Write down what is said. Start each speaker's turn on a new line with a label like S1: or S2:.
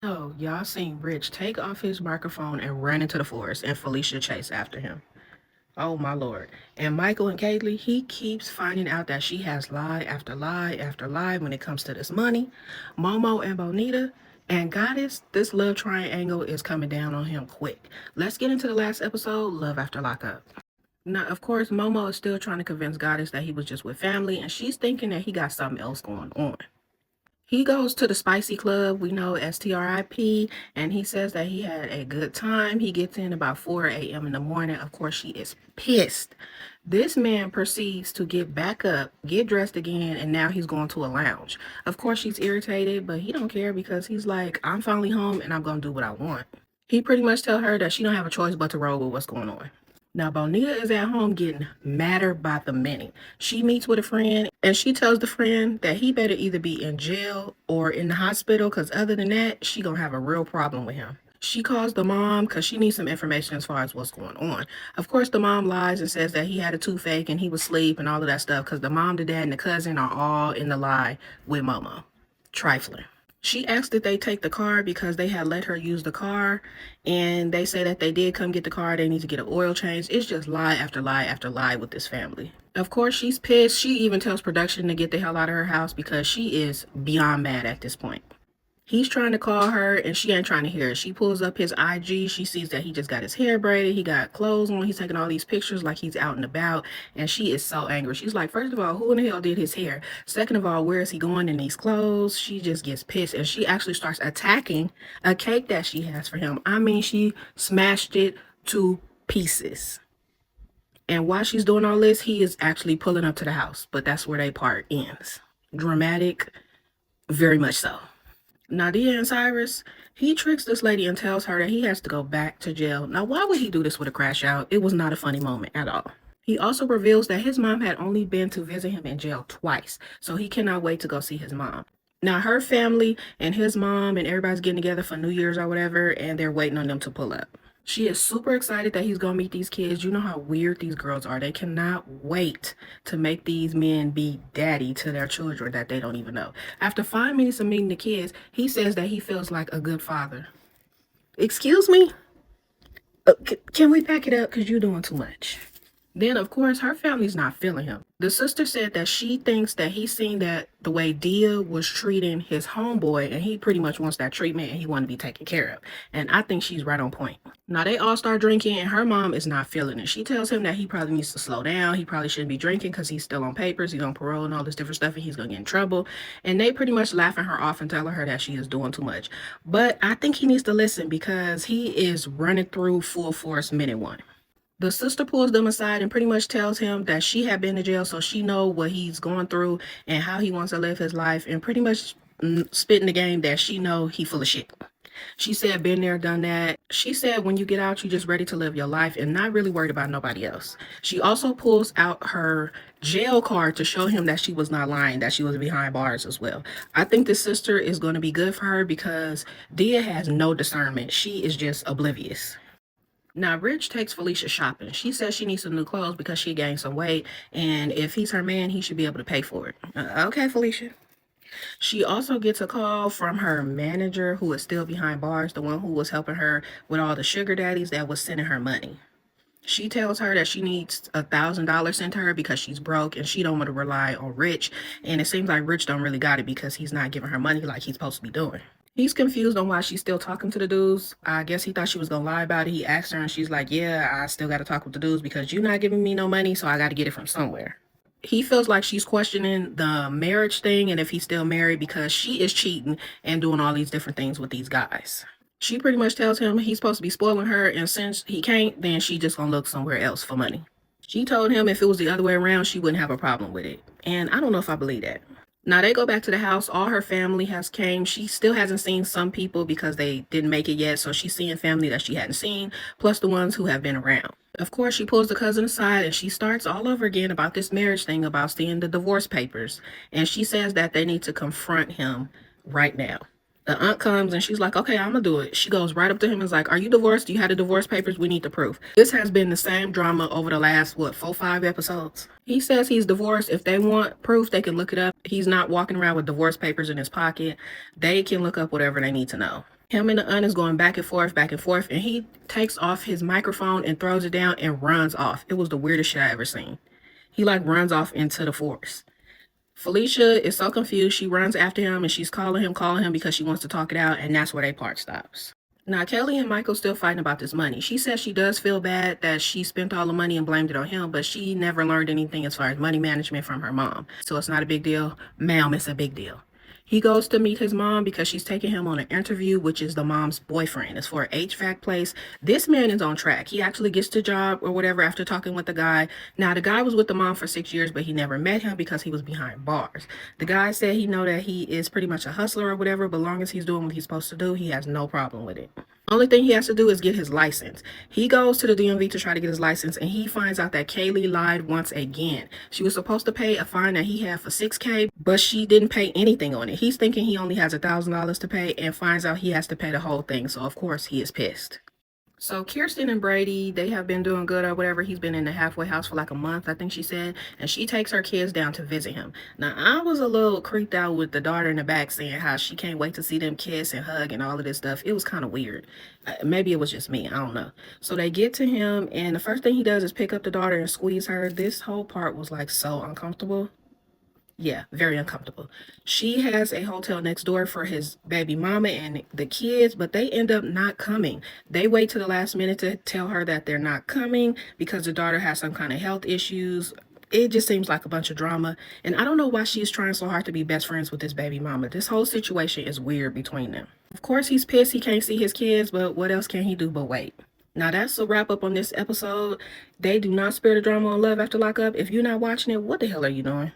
S1: Oh, y'all seen Rich take off his microphone and run into the forest and Felicia chase after him. Oh my lord. And Michael and Kaylee, he keeps finding out that she has lie after lie after lie when it comes to this money. Momo and Bonita and Goddess, this love triangle is coming down on him quick. Let's get into the last episode, Love After Lockup. Now, of course, Momo is still trying to convince Goddess that he was just with family, and she's thinking that he got something else going on. He goes to the Spicy Club, we know as TRIP, and he says that he had a good time. He gets in about 4 a.m. in the morning. Of course, she is pissed. This man proceeds to get back up, get dressed again, and now he's going to a lounge. Of course, she's irritated, but he don't care because he's like, I'm finally home and I'm going to do what I want. He pretty much tell her that she don't have a choice but to roll with what's going on. Now, Bonita is at home getting madder by the minute. She meets with a friend and she tells the friend that he better either be in jail or in the hospital because other than that, she gonna have a real problem with him. She calls the mom because she needs some information as far as what's going on. Of course, the mom lies and says that he had a toothache and he was asleep and all of that stuff because the mom, the dad, and the cousin are all in the lie with Momo. Trifling. She asked that they take the car because they had let her use the car, and they say that they did come get the car. They need to get an oil change. It's just lie after lie after lie with this family. Of course, she's pissed. She even tells production to get the hell out of her house because she is beyond mad at this point. He's trying to call her and she ain't trying to hear it. She pulls up his IG. She sees that he just got his hair braided. He got clothes on. He's taking all these pictures like he's out and about. And she is so angry. She's like, first of all, who in the hell did his hair? Second of all, where is he going in these clothes? She just gets pissed and she actually starts attacking a cake that she has for him. I mean, she smashed it to pieces. And while she's doing all this, he is actually pulling up to the house. But that's where they part ends. Dramatic, very much so. Nadia and Cyrus, he tricks this lady and tells her that he has to go back to jail. Now, why would he do this with a crash out? It was not a funny moment at all. He also reveals that his mom had only been to visit him in jail twice, so he cannot wait to go see his mom. Now, her family and his mom and everybody's getting together for New Year's or whatever, and they're waiting on them to pull up. She is super excited that he's gonna meet these kids. You know how weird these girls are. They cannot wait to make these men be daddy to their children that they don't even know. After 5 minutes of meeting the kids, he says that he feels like a good father. Excuse me? Can we pack it up? Because you're doing too much. Then, of course, her family's not feeling him. The sister said that she thinks that he's seen that the way Dia was treating his homeboy, and he pretty much wants that treatment and he wants to be taken care of. And I think she's right on point. Now, they all start drinking, and her mom is not feeling it. She tells him that he probably needs to slow down. He probably shouldn't be drinking because he's still on papers, he's on parole and all this different stuff, and he's going to get in trouble. And they pretty much laughing her off and telling her that she is doing too much. But I think he needs to listen because he is running through full force minute one. The sister pulls them aside and pretty much tells him that she had been to jail, so she know what he's going through and how he wants to live his life, and pretty much spitting the game that she know he full of shit. She said, been there, done that. She said, when you get out, you just ready to live your life and not really worried about nobody else. She also pulls out her jail card to show him that she was not lying, that she was behind bars as well. I think this sister is going to be good for her because Dia has no discernment. She is just oblivious. Now, Rich takes Felicia shopping. She says she needs some new clothes because she gained some weight, and if he's her man, he should be able to pay for it. Okay, Felicia. She also gets a call from her manager, who is still behind bars, the one who was helping her with all the sugar daddies that was sending her money. She tells her that she needs $1,000 sent to her because she's broke and she don't want to rely on Rich, and it seems like Rich don't really got it because he's not giving her money like he's supposed to be doing. He's confused on why she's still talking to the dudes. I guess he thought she was gonna lie about it. He asked her and she's like, yeah, I still gotta talk with the dudes because you're not giving me no money, so I gotta get it from somewhere. He feels like she's questioning the marriage thing and if he's still married because she is cheating and doing all these different things with these guys. She pretty much tells him he's supposed to be spoiling her, and since he can't, then she just gonna look somewhere else for money. She told him if it was the other way around, she wouldn't have a problem with it. And I don't know if I believe that. Now they go back to the house. All her family has came. She still hasn't seen some people because they didn't make it yet. So she's seeing family that she hadn't seen, plus the ones who have been around. Of course, she pulls the cousin aside and she starts all over again about this marriage thing, about seeing the divorce papers. And she says that they need to confront him right now. The aunt comes and she's like, okay, I'm gonna do it. She goes right up to him and is like, are you divorced? Do you have the divorce papers? We need the proof. This has been the same drama over the last, 4-5 episodes. He says he's divorced. If they want proof, they can look it up. He's not walking around with divorce papers in his pocket. They can look up whatever they need to know. Him and the aunt is going back and forth, and he takes off his microphone and throws it down and runs off. It was the weirdest shit I ever seen. He like runs off into the forest. Felicia is so confused. She runs after him and she's calling him because she wants to talk it out, and that's where their part stops. Now, Kelly and Michael still fighting about this money. She says she does feel bad that she spent all the money and blamed it on him, but she never learned anything as far as money management from her mom. So it's not a big deal. Ma'am, it's a big deal. He goes to meet his mom because she's taking him on an interview, which is the mom's boyfriend. It's for an HVAC place. This man is on track. He actually gets the job or whatever after talking with the guy. Now, the guy was with the mom for 6 years, but he never met him because he was behind bars. The guy said he know that he is pretty much a hustler or whatever, but long as he's doing what he's supposed to do, he has no problem with it. Only thing he has to do is get his license. He goes to the DMV to try to get his license, and he finds out that Kaylee lied once again. She was supposed to pay a fine that he had for $6K, but she didn't pay anything on it. He's thinking he only has $1,000 to pay and finds out he has to pay the whole thing. So of course he is pissed. So Kirsten and Brady, they have been doing good or whatever. He's been in the halfway house for like a month, I think she said. And she takes her kids down to visit him. Now, I was a little creeped out with the daughter in the back saying how she can't wait to see them kiss and hug and all of this stuff. It was kind of weird. Maybe it was just me. I don't know. So they get to him, and the first thing he does is pick up the daughter and squeeze her. This whole part was like so uncomfortable. Yeah, very uncomfortable. She has a hotel next door for his baby mama and the kids, but they end up not coming. They wait to the last minute to tell her that they're not coming because the daughter has some kind of health issues. It just seems like a bunch of drama. And I don't know why she's trying so hard to be best friends with this baby mama. This whole situation is weird between them. Of course, he's pissed he can't see his kids, but what else can he do but wait? Now, that's a wrap up on this episode. They do not spare the drama on Love After Lockup. If you're not watching it, what the hell are you doing?